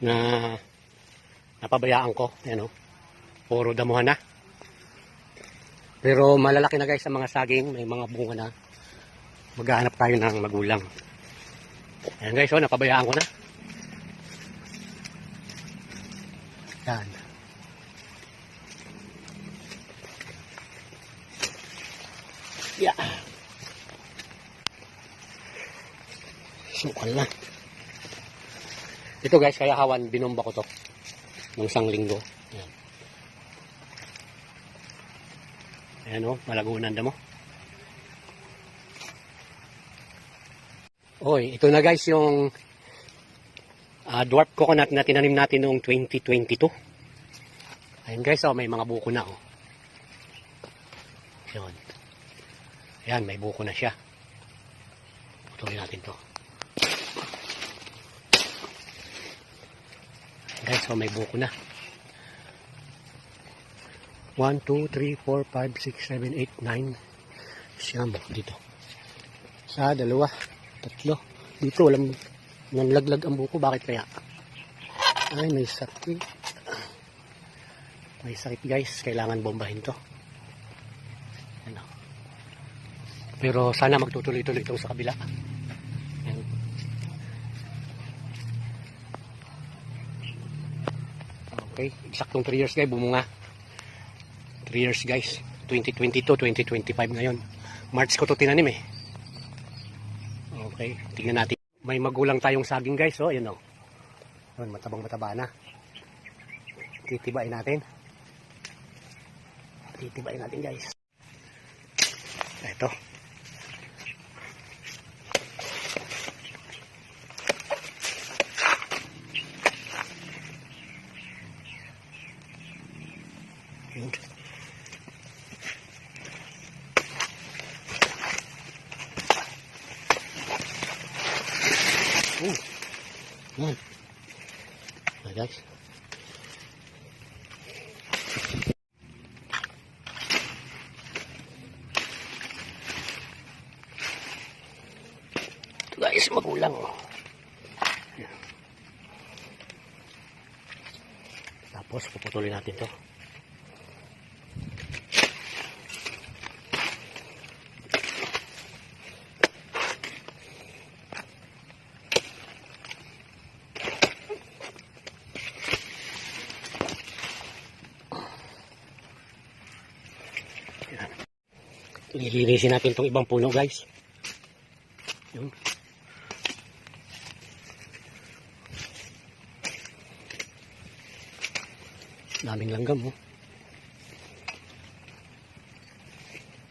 na napabayaan ko. Ayan o. Puro damuhan na. Pero malalaki na guys sa mga saging. May mga bunga na. Maghahanap tayo ng magulang. Ayan guys, napabayaan ko na. Yan. Yeah. Sukal na. Ito guys, kaya hawan, binomba ko to. Nung isang linggo. Ayan. Ayan o, malagunan mo. Oy, ito na guys yung dwarf coconut na tinanim natin noong 2022. Ayan guys, may mga buko na oh. Yun. Ayan, may buko na siya. Putulin natin to. Guys, may buko na. 1, 2, 3, 4, 5, 6, 7, 8, 9. Siyam dito. Isa, dalawa, tatlo. Dito walang nanlaglag ang buko. Bakit kaya? Ay, may sakit. May sakit guys. Kailangan bombahin to. Ano. Pero sana magtutuloy-tuloy itong sa kabila. Ayan. Okay. Eksaktong 3 years guys. Bumunga. 3 years guys. 2022, 2025 ngayon. March ko to tinanim eh. Okay. Tingnan natin. May magulang tayong saging guys. Oh, ayan o. Yun, matabang-mataba na. Titibain natin. Titibain natin guys. Ito. Yun. Yan. Guys. Ito guys, magulang. Yan. Tapos puputulin natin to. Lilinisin natin itong ibang puno guys. Yun. Daming langgam oh.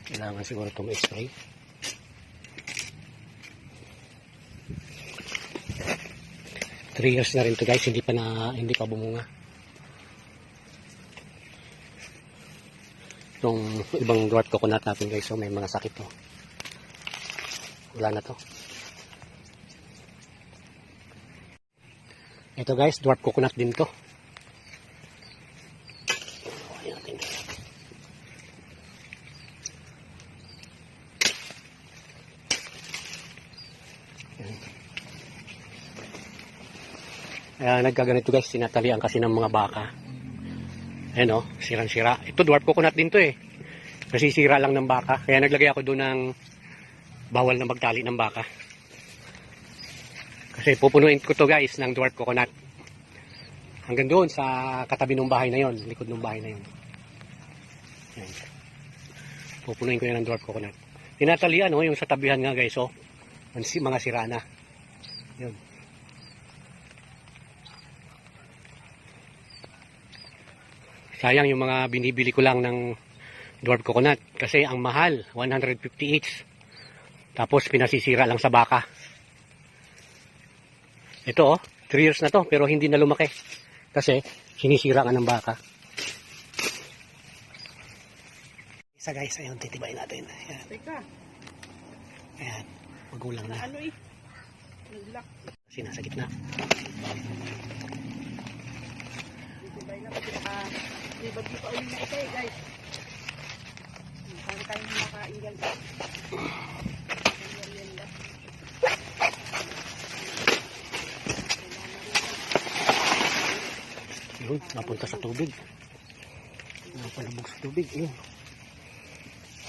Kailangan siguro itong spray. Three years na rin to guys, hindi pa bumunga. Itong ibang dwarf coconut natin guys, so may mga sakit to. Wala na to. Ito guys, dwarf coconut din to. Ayan natin. Nagkaganito guys, sinatalian kasi ng mga baka. Ayan o, sirang-sira. Ito, dwarf coconut din to eh. Nasisira lang ng baka. Kaya naglagay ako doon ng bawal na magtali ng baka. Kasi pupunuin ko to guys ng dwarf coconut. Hanggang doon sa katabi ng bahay na yon, likod ng bahay na yon. Ayan. Pupunuin ko yan ng dwarf coconut. Tinatalian o, yung sa tabihan nga guys o. Mga sira na. Yun. Sayang yung mga binibili ko lang ng dwarf coconut. Kasi ang mahal, 150 each. Tapos pinasisira lang sa baka. Ito 3 years na to pero hindi na lumaki. Kasi sinisira nga ng baka. Isa guys, ayun, titibayin natin. Ayan. Teka. Ayan, magulang na. Ano eh? Nag-lock. Sinasa gitna. Titibay na kasi libag dito ay makita eh guys. Para tayo makain guys. Yan. Yun, napunta sa tubig. Napalubog sa tubig. Yun.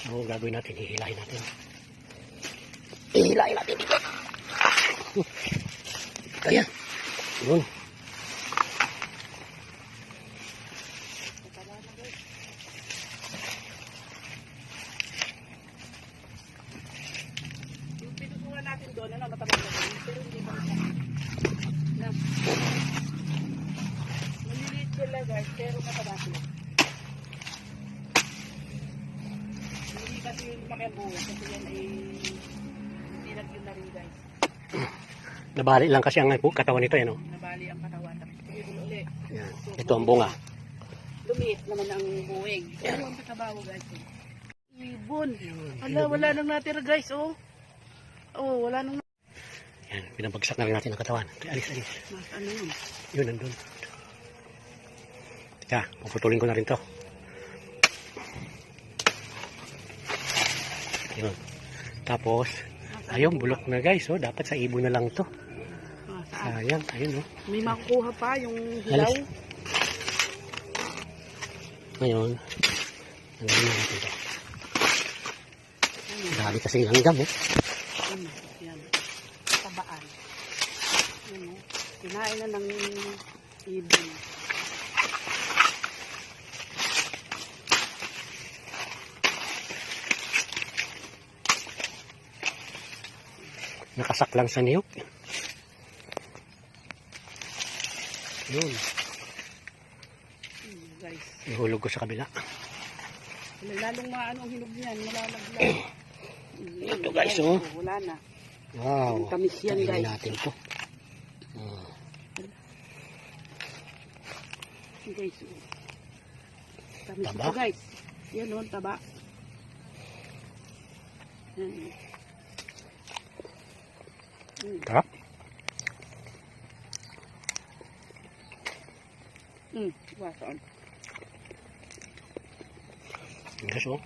So, gagawin natin, hihilahin natin. Hihilahin natin dito. Kaya. Yun. Yung pinusuhan natin doon, ano, mataba na doon. Pero hindi pa rin. Na. Maliliit sila guys, pero mataba sila. Hindi kasi yung lumaki ang buhay, kasi yan ay tinagyan na rin guys. Nabali lang kasi ang katawan nito, yan o. Nabali ang katawan. Tapos tumibol ulit. Yan. Ito ang bunga. Lumiit naman ang buwig. Pero ang katabaho guys. Ibon. Ala, wala nang natira guys, oh. Oh, wala nang. Yan, pinabagsak na rin natin ang katawan. Alis. Mas ano yun? Yun, nandun. Teka, puputulin ko na rin to. Yun. Tapos, ayun, bulok na guys. Oh. Dapat sa ibon na lang to. Sayang, ayun oh. May makukuha pa yung hilaw. Alis. Ngayon, nandun na natin to. Dali kasi langgam eh. Yan. Tabaan. Yan oh. Kinain na ng ibon. Nakasak lang sa niyok. Yun. Guys. Nahulog ko sa kabila. Lalong maano ang hinog niyan. Malalaglag. Ito guys oh. Wala na. Wow. Tamis yan Kainin guys. natin to. Guys. Tamis Taba. ito guys. Yan o, taba. Yan. Sarap. Wasan. Guys oh.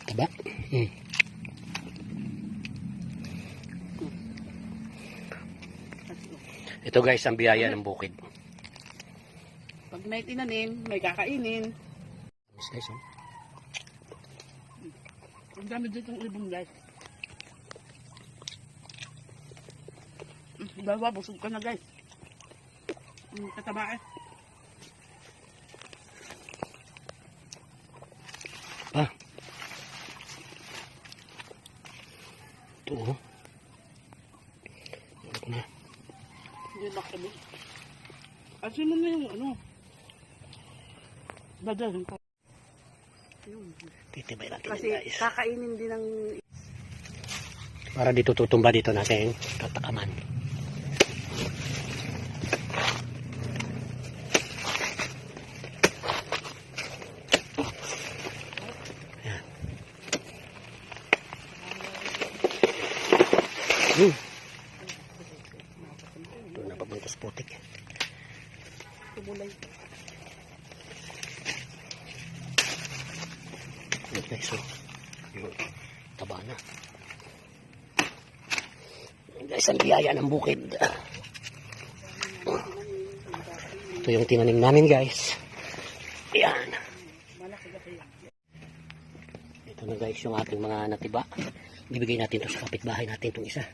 Taba. Ito guys ang biyaya ng bukid. Pag may tinanim, may kakainin. Yes guys oh. Ang dami dito ng ibon guys. Dalawa, busog ka na guys. Kataba eh. Ah. Ito oh. Bulok na. Hindi nakabit. Asin mo na yung ano. Badal. Ayun. Titibay natin Kasi yan, guys. kakainin din ng. Para dito tutumba dito natin tatakaman. Ayan. Ito na pabuntos putik. Tumulay. Yun guys oh. Yun. Taba na. Guys, ang biyaya ng bukid. Ito yung tinanim namin guys. Ayan. Ito na guys yung ating mga natiba. Ibigay natin to sa kapitbahay natin itong isa.